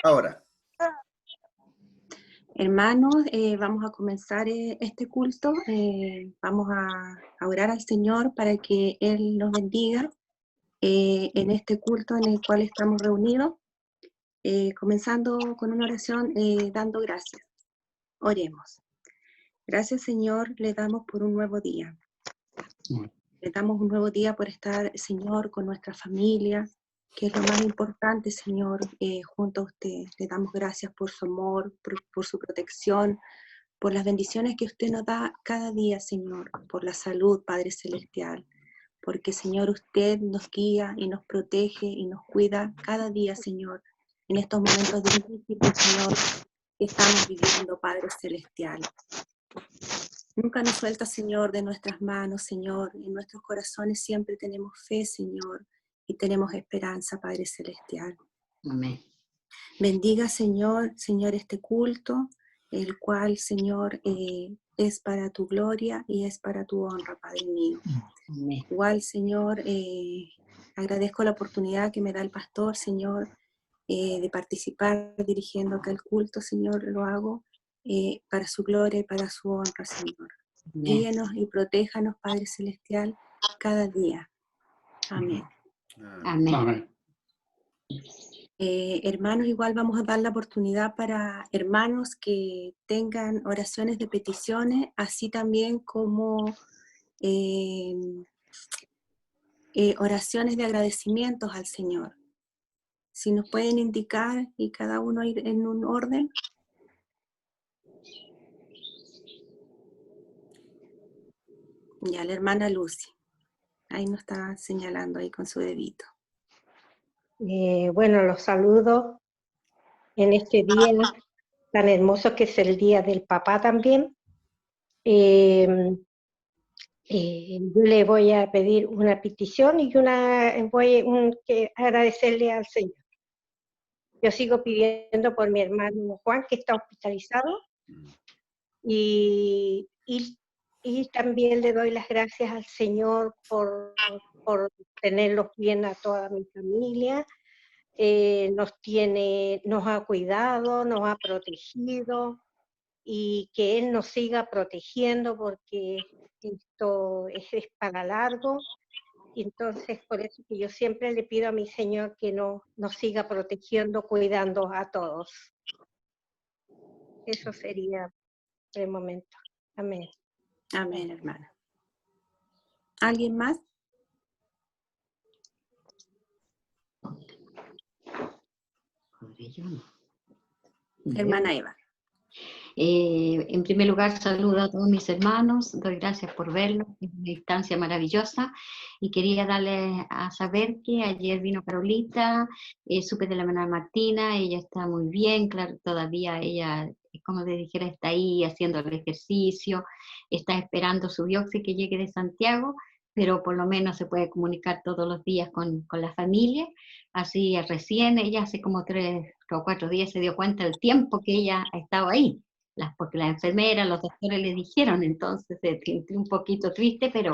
Ahora. Hermanos, vamos a comenzar este culto. Vamos a orar al Señor para que Él nos bendiga en este culto en el cual estamos reunidos. Comenzando con una oración dando gracias. Oremos. Gracias, Señor, le damos por un nuevo día. Le damos un nuevo día por estar, Señor, con nuestra familia, que es lo más importante, Señor, junto a usted. Le damos gracias por su amor, por su protección, por las bendiciones que usted nos da cada día, Señor, por la salud, Padre Celestial, porque, Señor, usted nos guía y nos protege y nos cuida cada día, Señor, en estos momentos difíciles, Señor, que estamos viviendo, Padre Celestial. Nunca nos suelta, Señor, de nuestras manos, Señor. En nuestros corazones siempre tenemos fe, Señor, y tenemos esperanza, Padre Celestial. Amén. Bendiga, Señor, este culto, el cual, Señor, es para tu gloria y es para tu honra, Padre mío. Amén. Igual, Señor, agradezco la oportunidad que me da el pastor, Señor, de participar dirigiendo acá el culto, Señor, lo hago para su gloria y para su honra, Señor. Guíenos y protéjanos, Padre Celestial, cada día. Amén. Amén. Amén. Hermanos, igual vamos a dar la oportunidad para hermanos que tengan oraciones de peticiones, así también como oraciones de agradecimientos al Señor. Si nos pueden indicar y cada uno ir en un orden. Ya, la hermana Lucy. Ahí nos está señalando ahí con su dedito. Bueno, los saludo en este día tan hermoso que es el Día del Papá también. Yo le voy a pedir una petición y que agradecerle al Señor. Yo sigo pidiendo por mi hermano Juan, que está hospitalizado, y también le doy las gracias al Señor por tenerlos bien a toda mi familia. Nos ha cuidado, nos ha protegido, y que Él nos siga protegiendo porque esto es para largo. Y entonces por eso que yo siempre le pido a mi Señor que nos siga protegiendo, cuidando a todos. Eso sería por el momento. Amén. Amén, hermana. ¿Alguien más? Hermana Eva. En primer lugar, saludo a todos mis hermanos, doy gracias por verlos, es una instancia maravillosa, y quería darles a saber que ayer vino Carolita, supe de la hermana Martina, ella está muy bien, claro, todavía ella, como le dijera, está ahí haciendo el ejercicio, está esperando su biopsia que llegue de Santiago, pero por lo menos se puede comunicar todos los días con la familia. Así recién, ella hace como 3 o 4 días se dio cuenta del tiempo que ella ha estado ahí, porque la enfermera, los doctores le dijeron, entonces se sintió un poquito triste, pero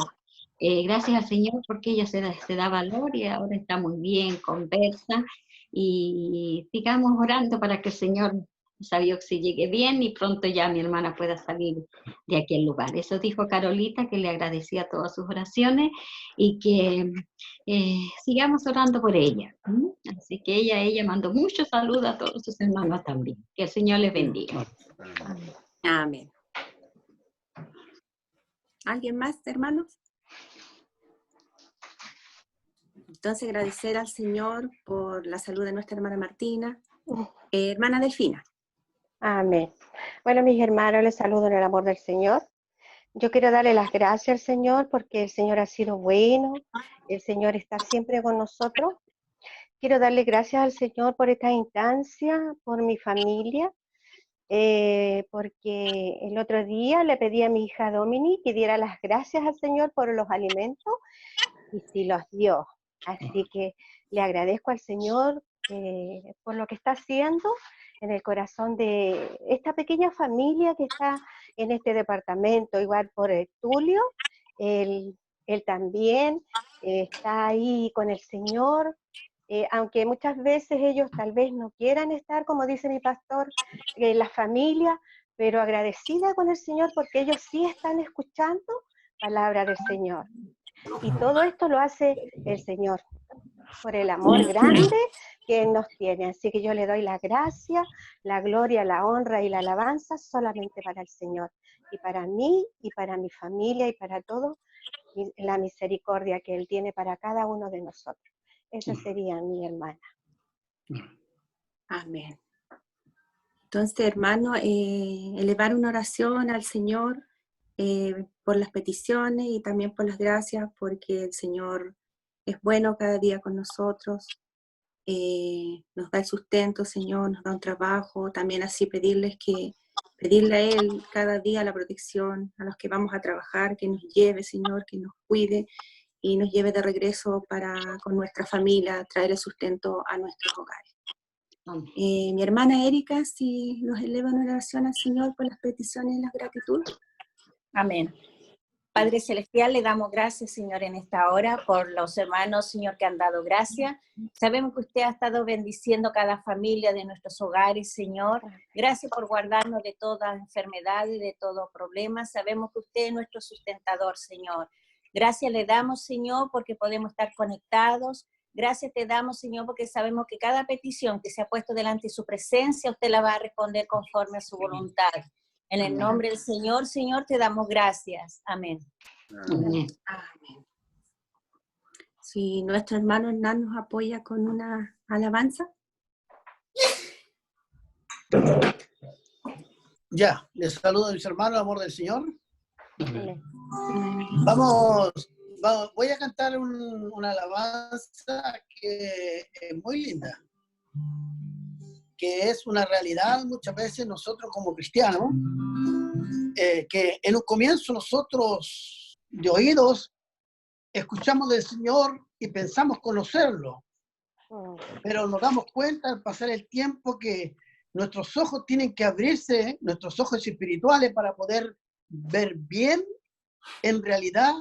gracias al Señor porque ella se da valor y ahora está muy bien, conversa, y sigamos orando para que el Señor, esa biopsia llegue bien y pronto ya mi hermana pueda salir de aquel lugar. Eso dijo Carolita, que le agradecía todas sus oraciones y que sigamos orando por ella. Así que ella mandó muchos saludos a todos sus hermanos también. Que el Señor les bendiga. Amén. ¿Alguien más, hermanos? Entonces agradecer al Señor por la salud de nuestra hermana Martina. Hermana Delfina. Amén. Bueno, mis hermanos, les saludo en el amor del Señor. Yo quiero darle las gracias al Señor porque el Señor ha sido bueno, el Señor está siempre con nosotros. Quiero darle gracias al Señor por esta instancia, por mi familia, porque el otro día le pedí a mi hija Dominique que diera las gracias al Señor por los alimentos y sí los dio. Así que le agradezco al Señor por lo que está haciendo en el corazón de esta pequeña familia que está en este departamento, igual por el Tulio, él también está ahí con el Señor, aunque muchas veces ellos tal vez no quieran estar, como dice mi pastor, la familia, pero agradecida con el Señor porque ellos sí están escuchando palabra del Señor. Y todo esto lo hace el Señor por el amor grande que Él nos tiene. Así que yo le doy la gracia, la gloria, la honra y la alabanza solamente para el Señor. Y para mí, y para mi familia, y para todo, la misericordia que Él tiene para cada uno de nosotros. Esa sería mi hermana. Amén. Entonces, hermano, elevar una oración al Señor por las peticiones y también por las gracias, porque el Señor es bueno cada día con nosotros, nos da el sustento, Señor, nos da un trabajo, también así pedirle a Él cada día la protección, a los que vamos a trabajar, que nos lleve, Señor, que nos cuide y nos lleve de regreso con nuestra familia, traer el sustento a nuestros hogares. Mi hermana Erika, si nos eleva una oración al Señor por las peticiones y la gratitud. Amén. Padre Celestial, le damos gracias, Señor, en esta hora por los hermanos, Señor, que han dado gracias. Sabemos que usted ha estado bendiciendo cada familia de nuestros hogares, Señor. Gracias por guardarnos de toda enfermedad y de todo problema. Sabemos que usted es nuestro sustentador, Señor. Gracias le damos, Señor, porque podemos estar conectados. Gracias te damos, Señor, porque sabemos que cada petición que se ha puesto delante de su presencia, usted la va a responder conforme a su voluntad. En el nombre del Señor, Señor, te damos gracias. Amén. Amén. Amén. Si nuestro hermano Hernán nos apoya con una alabanza. Ya, les saludo a mis hermanos, amor del Señor. Vamos, voy a cantar una alabanza que es muy linda, que es una realidad muchas veces nosotros como cristianos, que en un comienzo nosotros de oídos escuchamos del Señor y pensamos conocerlo, pero nos damos cuenta al pasar el tiempo que nuestros ojos tienen que abrirse, nuestros ojos espirituales, para poder ver bien en realidad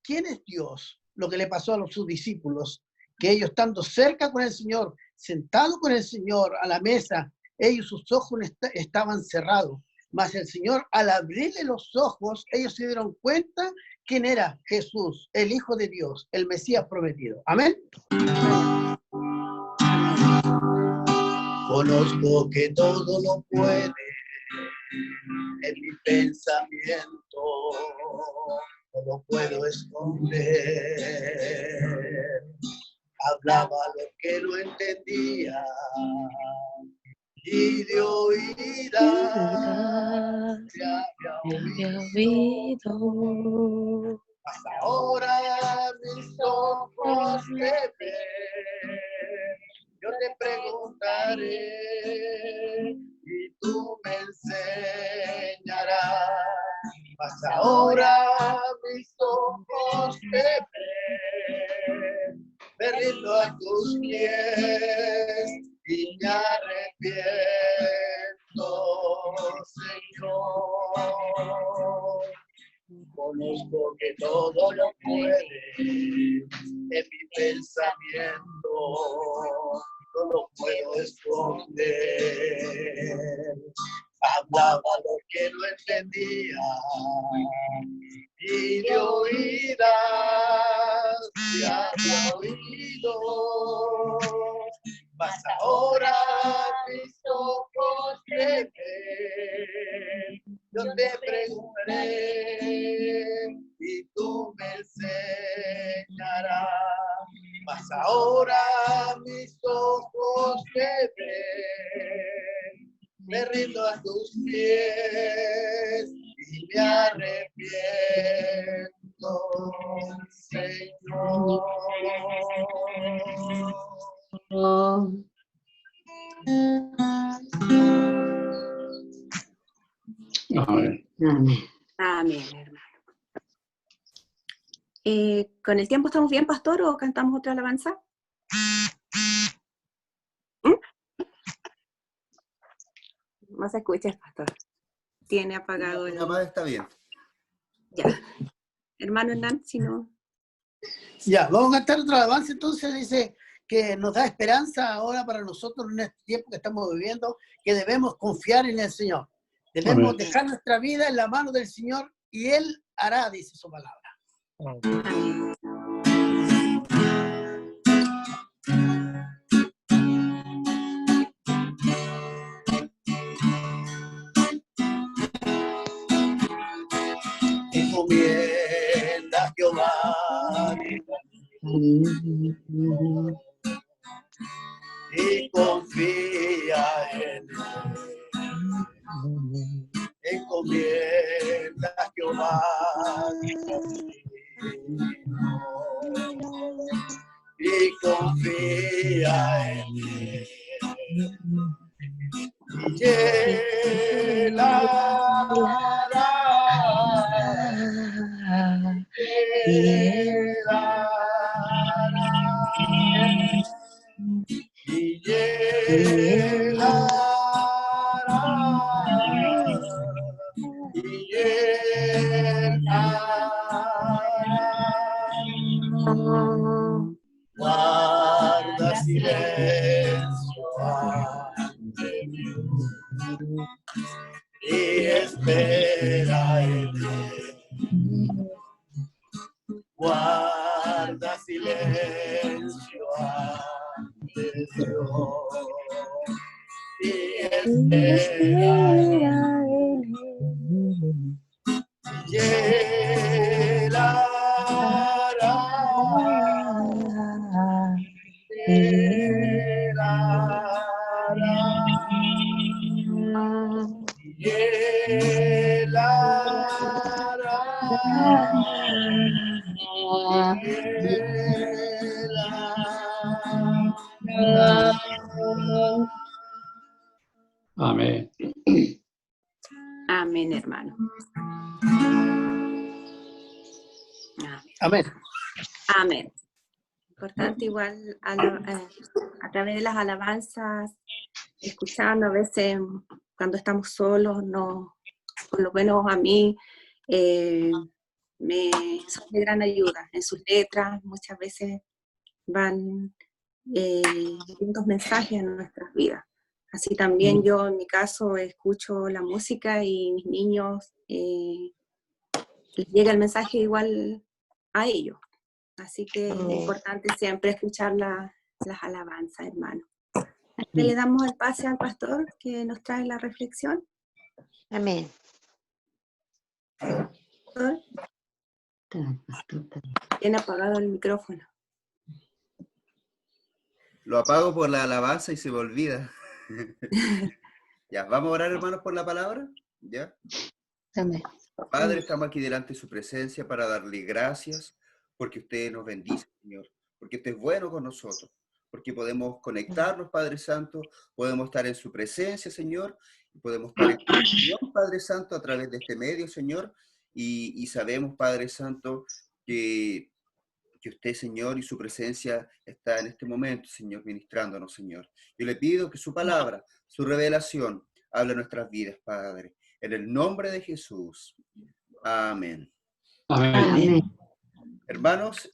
quién es Dios. Lo que le pasó a sus discípulos, que ellos estando cerca con el Señor, sentados con el Señor a la mesa, ellos sus ojos estaban cerrados, mas el Señor al abrirle los ojos, ellos se dieron cuenta quién era Jesús, el Hijo de Dios, el Mesías prometido. Amén. Conozco que todo lo puede en mi pensamiento, no lo puedo esconder. Hablaba lo que no entendía y de oídas te había oído. Hasta ahora mis ojos te ven, yo te preguntaré y tú me enseñarás. Mas ahora mis ojos te ven, me rindo a tus pies y me arrepiento, Señor. Conozco que todo lo puede en mi pensamiento, no lo puedo esconder. Hablaba lo que no entendía y de oídas te había oído. Mas ahora mis ojos te ven, yo te preguntaré y tú me enseñarás. Mas ahora mis ojos te ven, me rindo a tus pies y me arrepiento, Señor. Amén. Amén, hermano. ¿Con el tiempo estamos bien, pastor, o cantamos otra alabanza? No se escucha, pastor. Tiene apagado el... La está bien. Ya. Hermano Hernán, si no... Ya, vamos a cantar otra alabanza. Entonces dice, que nos da esperanza ahora para nosotros en este tiempo que estamos viviendo, que debemos confiar en el Señor. Debemos Amén. dejar nuestra vida en la mano del Señor y Él hará, dice su palabra. Amén. Encomienda a Jehová y confía en Él. Encomienda a Jehová y confía en Él. Y Él hará. Él hará. Y Él hará. Y Él hará. Guarda silencio ante Dios y espera en Él. Guarda silencio ante Dios y espera en Él. Y Él hará. Él hará. Y Él hará. Y Él hará. Amén. Amén, hermano. Amén. Amén. Importante igual a través de las alabanzas, escuchando a veces cuando estamos solos, no, por lo menos a mí, son de gran ayuda. En sus letras muchas veces van lindos mensajes en nuestras vidas. Así también yo en mi caso escucho la música y mis niños les llega el mensaje igual a ellos. Así que es importante siempre escuchar las alabanzas, hermano. Le damos el pase al pastor que nos trae la reflexión. Amén. Pastor, tiene apagado el micrófono. Lo apago por la alabanza y se me olvida. Ya, vamos a orar, hermanos, por la palabra. ¿Ya? Amén. Padre, estamos aquí delante de su presencia para darle gracias porque usted nos bendice, Señor, porque usted es bueno con nosotros, porque podemos conectarnos, Padre Santo, podemos estar en su presencia, Señor, y podemos estar en comunión, Padre Santo, a través de este medio, Señor, y sabemos, Padre Santo, que usted, Señor, y su presencia está en este momento, Señor, ministrándonos, Señor. Yo le pido que su palabra, su revelación, hable en nuestras vidas, Padre. En el nombre de Jesús. Amén. Amén. Amén. Hermanos,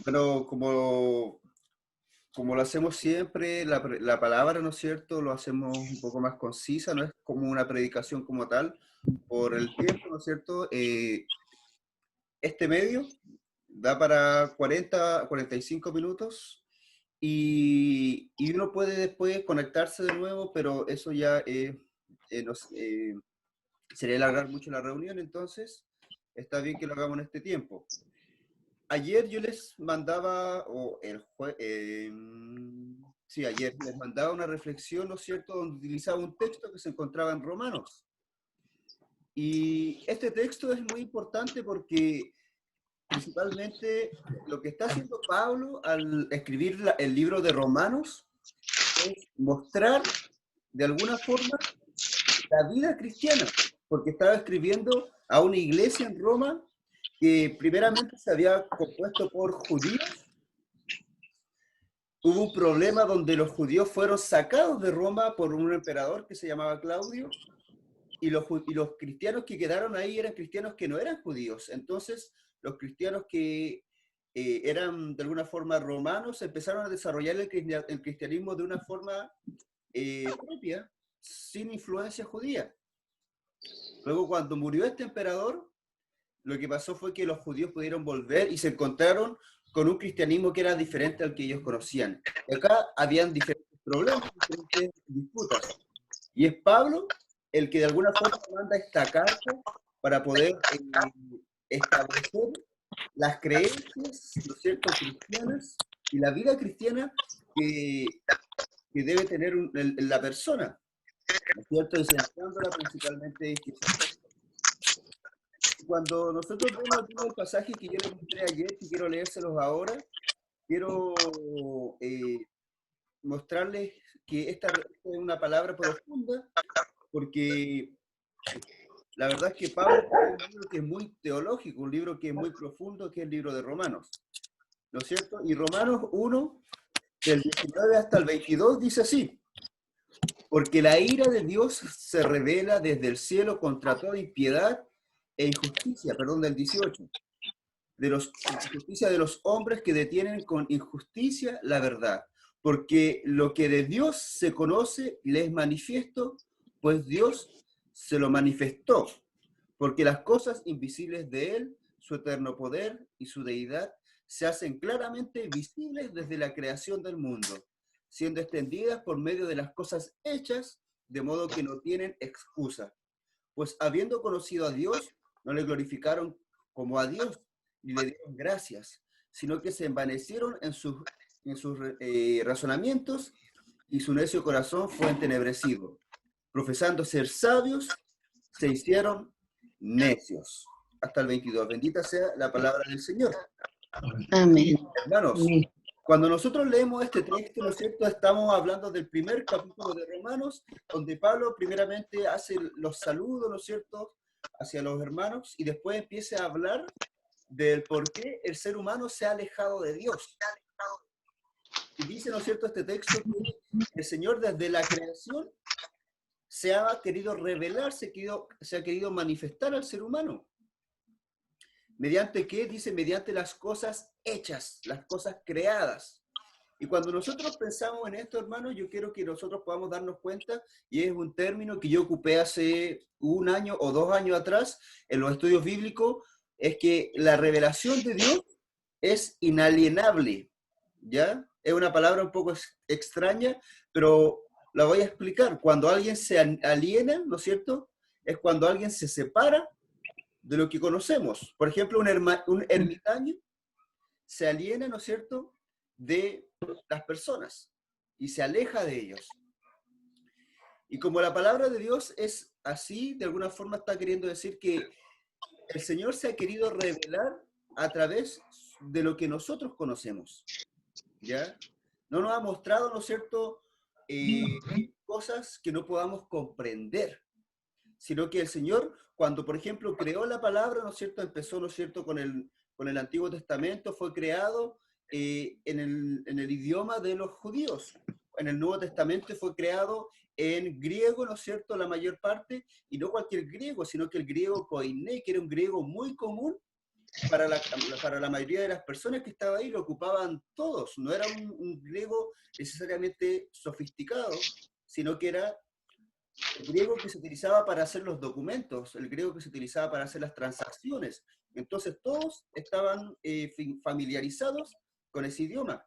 bueno, como lo hacemos siempre, la palabra, ¿no es cierto?, lo hacemos un poco más concisa, no es como una predicación como tal, por el tiempo, ¿no es cierto? Este medio da para 40, 45 minutos y uno puede después conectarse de nuevo, pero eso ya sería alargar mucho la reunión, entonces está bien que lo hagamos en este tiempo. Ayer yo les mandaba, ayer les mandaba una reflexión, ¿no es cierto?, donde utilizaba un texto que se encontraba en Romanos. Y este texto es muy importante porque principalmente lo que está haciendo Pablo al escribir el libro de Romanos es mostrar de alguna forma la vida cristiana, porque estaba escribiendo a una iglesia en Roma que primeramente se había compuesto por judíos. Hubo un problema donde los judíos fueron sacados de Roma por un emperador que se llamaba Claudio, y los cristianos que quedaron ahí eran cristianos que no eran judíos. Entonces, los cristianos que eran de alguna forma romanos, empezaron a desarrollar el cristianismo de una forma propia, sin influencia judía. Luego, cuando murió este emperador, lo que pasó fue que los judíos pudieron volver y se encontraron con un cristianismo que era diferente al que ellos conocían. Y acá habían diferentes problemas, diferentes disputas. Y es Pablo el que de alguna forma manda esta carta para poder establecer las creencias, ¿no es cierto?, cristianas y la vida cristiana que debe tener la persona, ¿no es cierto?, y centrándola principalmente en Jesús. Cuando nosotros vemos el pasaje que yo les mostré ayer, y quiero leérselos ahora, quiero mostrarles que esta es una palabra profunda, porque la verdad es que Pablo es un libro que es muy teológico, un libro que es muy profundo, que es el libro de Romanos, ¿no es cierto? Y Romanos 1, del 19 hasta el 22, dice así: porque la ira de Dios se revela desde el cielo contra toda impiedad e injusticia, perdón, del 18, injusticia de los hombres que detienen con injusticia la verdad, porque lo que de Dios se conoce le es manifiesto, pues Dios se lo manifestó, porque las cosas invisibles de Él, su eterno poder y su deidad, se hacen claramente visibles desde la creación del mundo, siendo extendidas por medio de las cosas hechas, de modo que no tienen excusa. Pues habiendo conocido a Dios, no le glorificaron como a Dios, ni le dieron gracias, sino que se envanecieron en sus razonamientos, y su necio corazón fue entenebrecido. Profesando ser sabios, se hicieron necios. Hasta el 22. Bendita sea la palabra del Señor. Amén. Hermanos, cuando nosotros leemos este texto, ¿no es cierto?, estamos hablando del primer capítulo de Romanos, donde Pablo primeramente hace los saludos, ¿no es cierto?, hacia los hermanos, y después empieza a hablar del por qué el ser humano se ha alejado de Dios. Y dice, ¿no es cierto?, este texto que el Señor desde la creación se ha querido revelar, se ha querido manifestar al ser humano. ¿Mediante qué? Dice, mediante las cosas hechas, las cosas creadas. Y cuando nosotros pensamos en esto, hermanos, yo quiero que nosotros podamos darnos cuenta, y es un término que yo ocupé hace 1 año o 2 años atrás en los estudios bíblicos, es que la revelación de Dios es inalienable, ¿ya? Es una palabra un poco extraña, pero la voy a explicar. Cuando alguien se aliena, ¿no es cierto?, es cuando alguien se separa de lo que conocemos. Por ejemplo, un ermitaño se aliena, ¿no es cierto?, de las personas y se aleja de ellos. Y como la palabra de Dios es así, de alguna forma está queriendo decir que el Señor se ha querido revelar a través de lo que nosotros conocemos, ¿ya? No nos ha mostrado, ¿no es cierto?, cosas que no podamos comprender, sino que el Señor, cuando, por ejemplo, creó la palabra, ¿no es cierto?, empezó, ¿no es cierto?, con el Antiguo Testamento, fue creado en el idioma de los judíos. En el Nuevo Testamento fue creado en griego, ¿no es cierto?, la mayor parte, y no cualquier griego, sino que el griego koiné, que era un griego muy común para la mayoría de las personas que estaban ahí, lo ocupaban todos. No era un griego necesariamente sofisticado, sino que era el griego que se utilizaba para hacer los documentos, el griego que se utilizaba para hacer las transacciones. Entonces todos estaban familiarizados con ese idioma.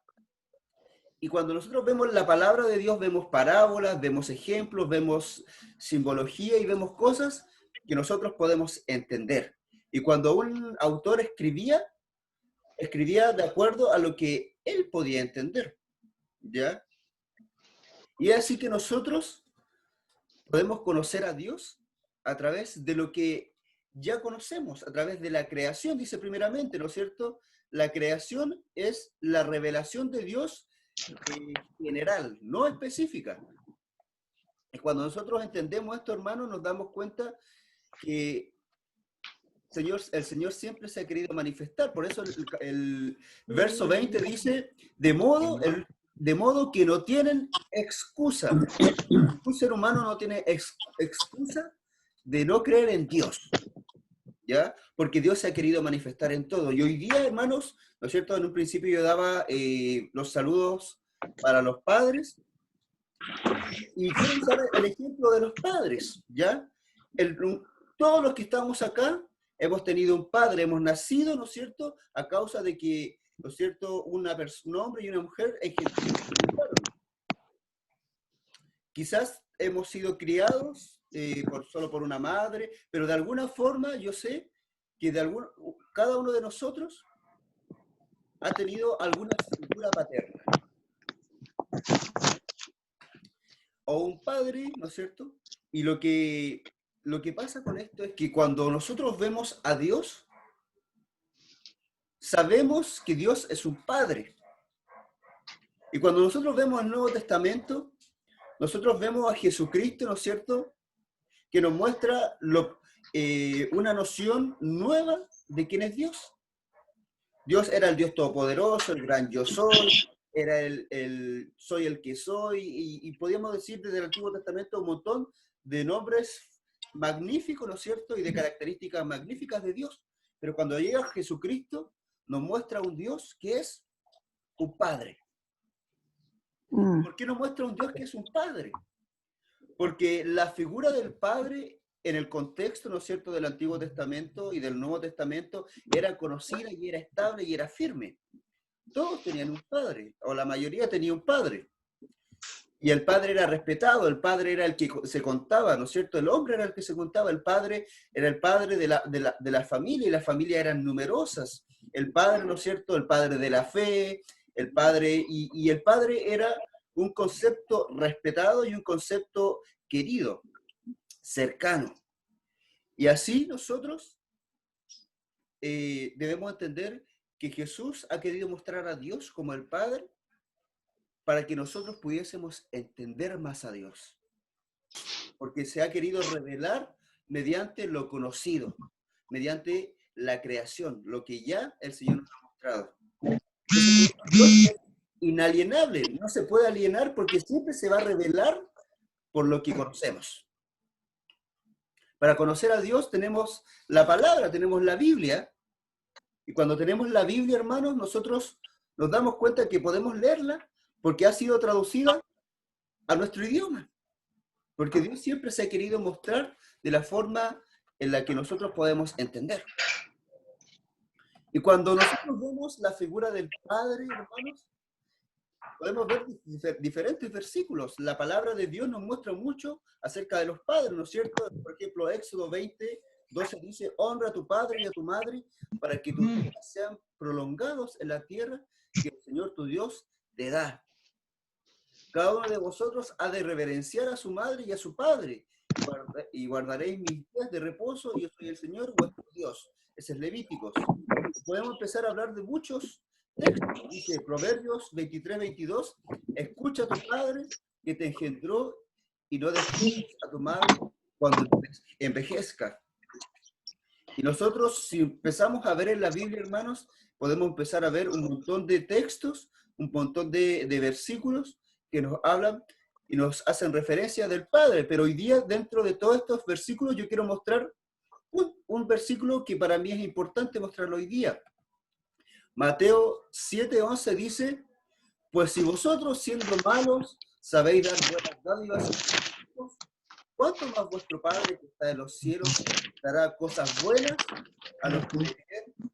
Y cuando nosotros vemos la palabra de Dios, vemos parábolas, vemos ejemplos, vemos simbología y vemos cosas que nosotros podemos entender. Y cuando un autor escribía de acuerdo a lo que él podía entender, ¿ya? Y es así que nosotros podemos conocer a Dios a través de lo que ya conocemos, a través de la creación, dice primeramente, ¿no es cierto? La creación es la revelación de Dios general, no específica. Y cuando nosotros entendemos esto, hermanos, nos damos cuenta que el Señor siempre se ha querido manifestar. Por eso el verso 20 dice, de modo que no tienen excusa. Un ser humano no tiene excusa de no creer en Dios. ¿ya? Porque Dios se ha querido manifestar en todo. Y hoy día, hermanos, ¿no es cierto? En un principio yo daba los saludos para los padres, y quiero usar el ejemplo de los padres, ¿ya? Todos los que estamos acá hemos tenido un padre, hemos nacido, ¿no es cierto?, a causa de que, ¿no es cierto?, un hombre y una mujer engendraron. Quizás hemos sido criados solo por una madre, pero de alguna forma yo sé que cada uno de nosotros ha tenido alguna figura paterna. O un padre, ¿no es cierto? Y lo que pasa con esto es que cuando nosotros vemos a Dios, sabemos que Dios es un padre. Y cuando nosotros vemos el Nuevo Testamento, nosotros vemos a Jesucristo, ¿no es cierto?, que nos muestra una noción nueva de quién es Dios. Dios era el Dios todopoderoso, el gran yo soy, era soy el que soy, y podríamos decir desde el Antiguo Testamento un montón de nombres magníficos, ¿no es cierto?, y de características magníficas de Dios. Pero cuando llega Jesucristo, nos muestra un Dios que es un Padre. ¿Por qué nos muestra un Dios que es un Padre? Porque la figura del Padre en el contexto, ¿no es cierto?, del Antiguo Testamento y del Nuevo Testamento era conocida y era estable y era firme. Todos tenían un padre, o la mayoría tenía un padre. Y el padre era respetado, el padre era el que se contaba, ¿no es cierto? El hombre era el que se contaba, el padre era el padre de la familia, y las familias eran numerosas. El padre, ¿no es cierto?, el padre de la fe, el padre, y el padre era un concepto respetado y un concepto querido, cercano. Y así nosotros debemos entender que Jesús ha querido mostrar a Dios como el Padre para que nosotros pudiésemos entender más a Dios. Porque se ha querido revelar mediante lo conocido, mediante la creación, lo que ya el Señor nos ha mostrado. Dios es inalienable, no se puede alienar porque siempre se va a revelar por lo que conocemos. Para conocer a Dios tenemos la palabra, tenemos la Biblia, y cuando tenemos la Biblia, hermanos, nosotros nos damos cuenta que podemos leerla porque ha sido traducida a nuestro idioma. Porque Dios siempre se ha querido mostrar de la forma en la que nosotros podemos entender. Y cuando nosotros vemos la figura del Padre, hermanos, podemos ver diferentes versículos. La palabra de Dios nos muestra mucho acerca de los padres, ¿no es cierto? Por ejemplo, Éxodo 20:12 dice: honra a tu padre y a tu madre para que tus días sean prolongados en la tierra que el Señor tu Dios te da. Cada uno de vosotros ha de reverenciar a su madre y a su padre, y guardaréis mis días de reposo, y yo soy el Señor vuestro Dios. Ese es Levíticos. Podemos empezar a hablar de muchos textos. Dice Proverbios 23:22, escucha a tu padre que te engendró, y no desprecies a tu madre cuando envejezca. Y nosotros, si empezamos a ver en la Biblia, hermanos, podemos empezar a ver un montón de textos, un montón de versículos que nos hablan y nos hacen referencia del Padre. Pero hoy día, dentro de todos estos versículos, yo quiero mostrar un versículo que para mí es importante mostrarlo hoy día. Mateo 7:11 dice: pues si vosotros, siendo malos, sabéis dar buenas dádivas a vuestros hijos, ¿cuánto más vuestro Padre que está en los cielos dará cosas buenas a los que le piden?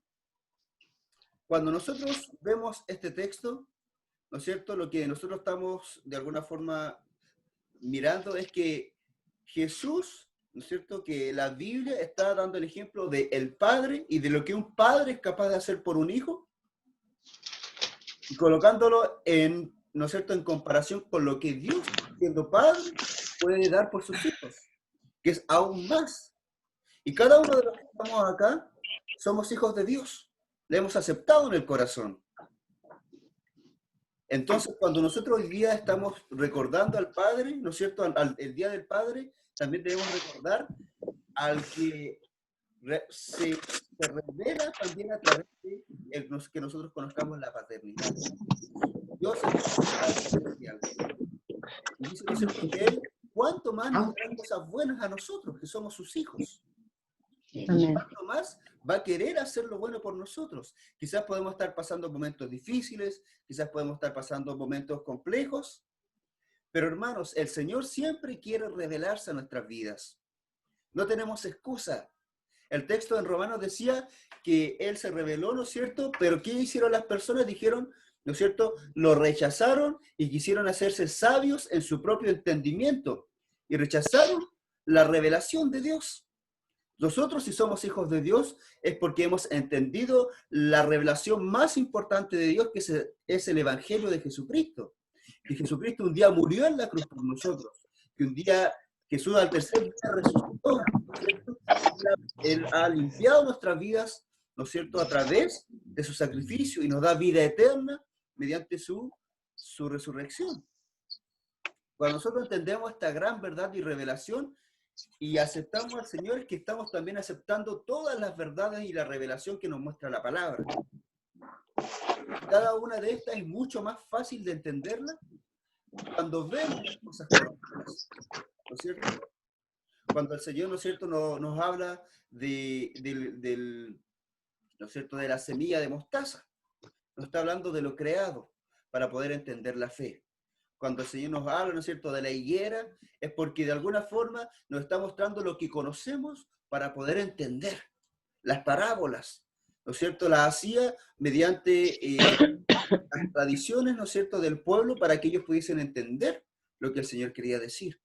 Cuando nosotros vemos este texto, ¿no es cierto?, lo que nosotros estamos de alguna forma mirando es que Jesús, ¿no es cierto?, que la Biblia está dando el ejemplo del Padre y de lo que un padre es capaz de hacer por un hijo, y colocándolo en, ¿no es cierto?, en comparación con lo que Dios, siendo Padre, puede dar por sus hijos, que es aún más. Y cada uno de los que estamos acá somos hijos de Dios, le hemos aceptado en el corazón. Entonces, cuando nosotros hoy día estamos recordando al Padre, ¿no es cierto?, el Día del Padre, también debemos recordar al que se revela también a través de que nosotros conozcamos la paternidad. Dios es el Padre. Y dice, ¿no es cierto?, que Él, ¿cuánto más nos dará cosas buenas a nosotros, que somos sus hijos? Amén. ¿Cuánto más va a querer hacer lo bueno por nosotros? Quizás podemos estar pasando momentos difíciles, quizás podemos estar pasando momentos complejos, pero hermanos, el Señor siempre quiere revelarse a nuestras vidas. No tenemos excusa. El texto en Romanos decía que Él se reveló, ¿no es cierto? Pero ¿qué hicieron las personas? Dijeron, ¿no es cierto? Lo rechazaron y quisieron hacerse sabios en su propio entendimiento y rechazaron la revelación de Dios. Nosotros, si somos hijos de Dios, es porque hemos entendido la revelación más importante de Dios, que es el Evangelio de Jesucristo. Que Jesucristo un día murió en la cruz por nosotros, que un día Jesús al tercer día resucitó, ¿no es cierto? Él ha limpiado nuestras vidas, ¿no es cierto?, a través de su sacrificio y nos da vida eterna mediante su resurrección. Cuando nosotros entendemos esta gran verdad y revelación, y aceptamos al Señor, es que estamos también aceptando todas las verdades y la revelación que nos muestra la palabra. Cada una de estas es mucho más fácil de entenderla cuando vemos las cosas correctas, ¿no es cierto? Cuando el Señor, ¿no es cierto?, nos habla ¿no es cierto?, de la semilla de mostaza. Nos está hablando de lo creado para poder entender la fe. Cuando el Señor nos habla, ¿no es cierto?, de la higuera, es porque de alguna forma nos está mostrando lo que conocemos para poder entender las parábolas, ¿no es cierto? Las hacía mediante las tradiciones, ¿no es cierto?, del pueblo para que ellos pudiesen entender lo que el Señor quería decir.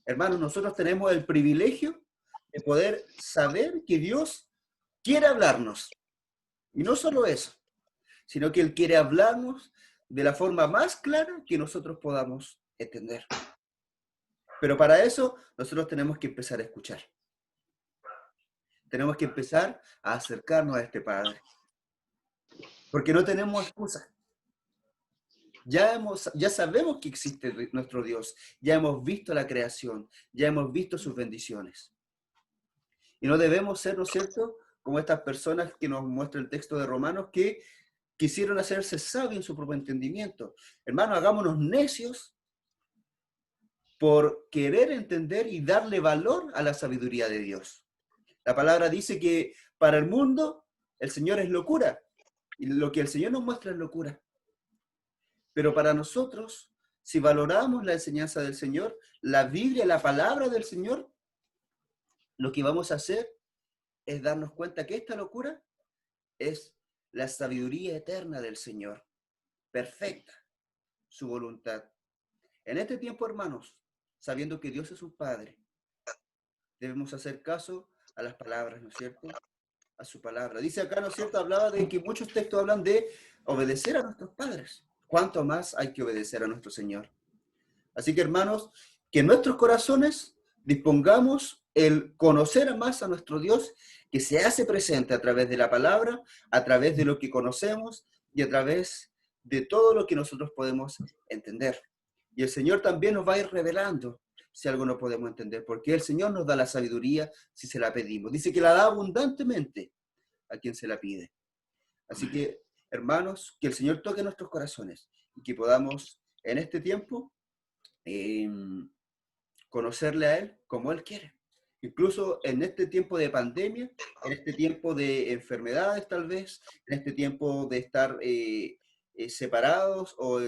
Hermanos, nosotros tenemos el privilegio de poder saber que Dios quiere hablarnos. Y no solo eso, sino que Él quiere hablarnos de la forma más clara que nosotros podamos entender. Pero para eso nosotros tenemos que empezar a escuchar. Tenemos que empezar a acercarnos a este Padre. Porque no tenemos excusa. Ya sabemos que existe nuestro Dios. Ya hemos visto la creación. Ya hemos visto sus bendiciones. Y no debemos ser, ¿no es cierto?, como estas personas que nos muestra el texto de Romanos, que quisieron hacerse sabios en su propio entendimiento. Hermanos, hagámonos necios por querer entender y darle valor a la sabiduría de Dios. La palabra dice que para el mundo el Señor es locura, y lo que el Señor nos muestra es locura. Pero para nosotros, si valoramos la enseñanza del Señor, la Biblia, la palabra del Señor, lo que vamos a hacer es darnos cuenta que esta locura es la sabiduría eterna del Señor, perfecta, su voluntad. En este tiempo, hermanos, sabiendo que Dios es un Padre, debemos hacer caso a las palabras, ¿no es cierto?, a su palabra. Dice acá, ¿no es cierto?, hablaba de que muchos textos hablan de obedecer a nuestros padres. ¿Cuánto más hay que obedecer a nuestro Señor? Así que, hermanos, que en nuestros corazones dispongamos el conocer más a nuestro Dios, que se hace presente a través de la palabra, a través de lo que conocemos y a través de todo lo que nosotros podemos entender. Y el Señor también nos va a ir revelando si algo no podemos entender, porque el Señor nos da la sabiduría si se la pedimos. Dice que la da abundantemente a quien se la pide. Así que, hermanos, que el Señor toque nuestros corazones y que podamos en este tiempo conocerle a Él como Él quiere. Incluso en este tiempo de pandemia, en este tiempo de enfermedades tal vez, en este tiempo de estar separados o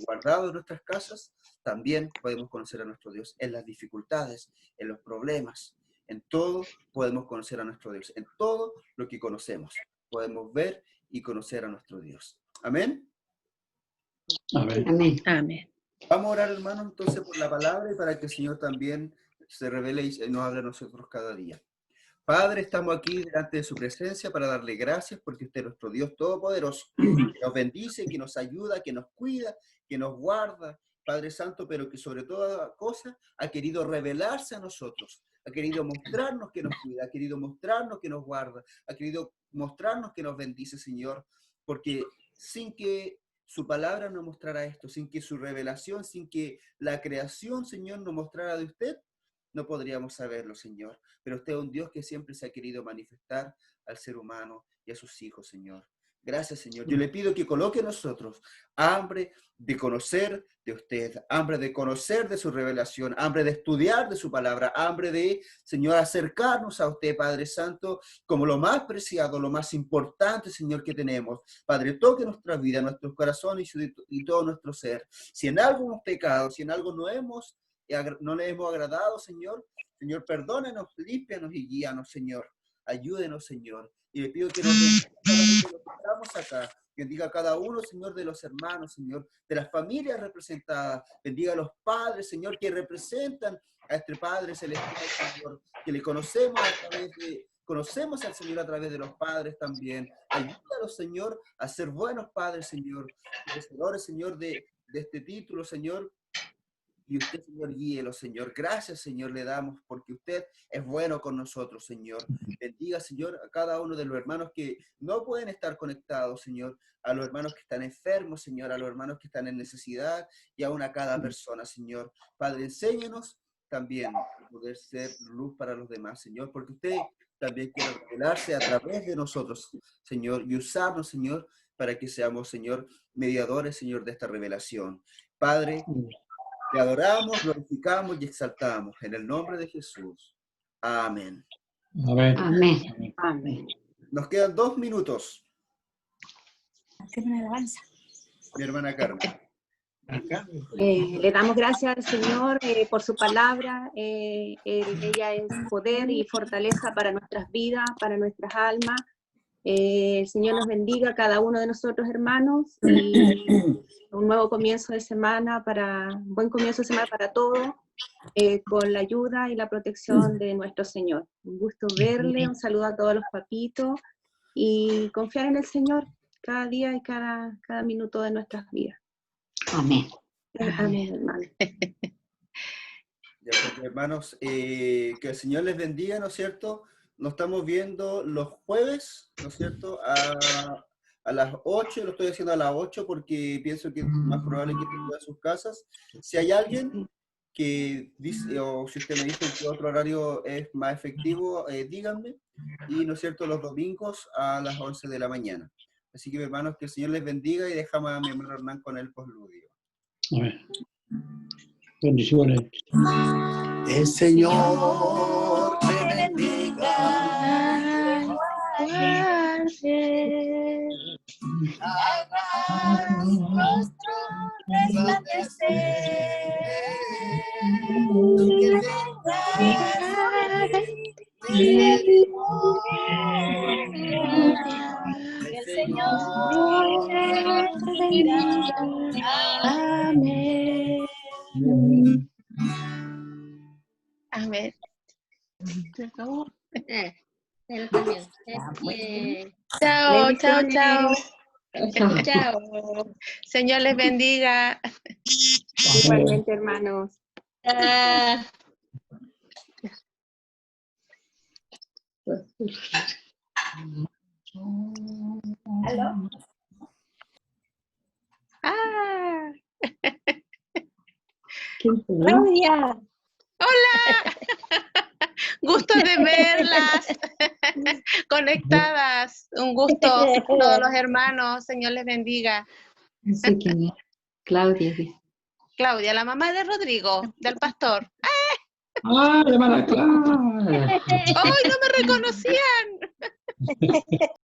guardados en nuestras casas, también podemos conocer a nuestro Dios en las dificultades, en los problemas, en todo podemos conocer a nuestro Dios, en todo lo que conocemos, podemos ver y conocer a nuestro Dios. Amén. Amén. Amén. Amén. Vamos a orar, hermanos, entonces por la palabra y para que el Señor también se revele y nos hable a nosotros cada día. Padre, estamos aquí delante de su presencia para darle gracias porque usted es nuestro Dios todopoderoso, que nos bendice, que nos ayuda, que nos cuida, que nos guarda, Padre Santo, pero que sobre toda cosa ha querido revelarse a nosotros, ha querido mostrarnos que nos cuida, ha querido mostrarnos que nos guarda, ha querido mostrarnos que nos bendice, Señor, porque sin que su palabra nos mostrara esto, sin que su revelación, sin que la creación, Señor, nos mostrara de usted, no podríamos saberlo, Señor. Pero usted es un Dios que siempre se ha querido manifestar al ser humano y a sus hijos, Señor. Gracias, Señor. Yo le pido que coloque en nosotros hambre de conocer de usted, hambre de conocer de su revelación, hambre de estudiar de su palabra, hambre de, Señor, acercarnos a usted, Padre Santo, como lo más preciado, lo más importante, Señor, que tenemos. Padre, toque nuestra vida, nuestros corazones y todo nuestro ser. Si en algo hemos pecado, si en algo no le hemos agradado, Señor, perdónenos, límpianos y guíanos, Señor. Ayúdenos, Señor. Y le pido que nos bendiga cada uno de los que estamos acá. Que bendiga a cada uno, Señor, de los hermanos, Señor, de las familias representadas. Bendiga a los padres, Señor, que representan a este Padre Celestial, Señor, que le conocemos conocemos al Señor a través de los padres también. Ayúdalos, Señor, a ser buenos padres, Señor. Merecedores, Señor, de este título, Señor. Y usted, Señor, guíelo, Señor. Gracias, Señor, le damos porque usted es bueno con nosotros, Señor. Bendiga, Señor, a cada uno de los hermanos que no pueden estar conectados, Señor. A los hermanos que están enfermos, Señor. A los hermanos que están en necesidad. Y aún a cada persona, Señor. Padre, enséñanos también a poder ser luz para los demás, Señor. Porque usted también quiere revelarse a través de nosotros, Señor. Y usarnos, Señor, para que seamos, Señor, mediadores, Señor, de esta revelación. Padre, te adoramos, glorificamos y exaltamos en el nombre de Jesús. Amén. Amén. Amén. Amén. Nos quedan 2 minutos, Qué buena alabanza. mi hermana Carmen. Le damos gracias al Señor por su palabra. Ella es poder y fortaleza para nuestras vidas, para nuestras almas. El Señor nos bendiga a cada uno de nosotros, hermanos, y un nuevo comienzo de semana, un buen comienzo de semana para todos, con la ayuda y la protección de nuestro Señor. Un gusto verle, un saludo a todos los papitos, y confiar en el Señor cada día y cada minuto de nuestras vidas. Amén. Amén, hermano. Ya, pues, hermanos, que el Señor les bendiga, ¿no es cierto? Nos estamos viendo los jueves, ¿no es cierto? A las 8, lo estoy haciendo a las 8 porque pienso que es más probable que estén en sus casas. Si hay alguien que dice, o si usted me dice que otro horario es más efectivo, díganme. Y, ¿no es cierto?, los domingos a las 11 de la mañana. Así que, hermanos, que el Señor les bendiga y dejamos a mi hermano Hernán con el postludio. Amén. Bendiciones. El Señor te bendiga. Haga su rostro resplandecer. El Señor te bendiga. Amén. Amén. Él también. Chao, chao, Bendiciones. chao. Chao. Señor les bendiga. Igualmente, hermanos. Ah. ¿Aló? Ah, Claudia. gusto de verlas conectadas. Un gusto, todos los hermanos. Señor les bendiga. No sé quién es. Claudia dice. Claudia, la mamá de Rodrigo, del pastor. ¡Ah, hermana Clara! ¡Ay, no me reconocían!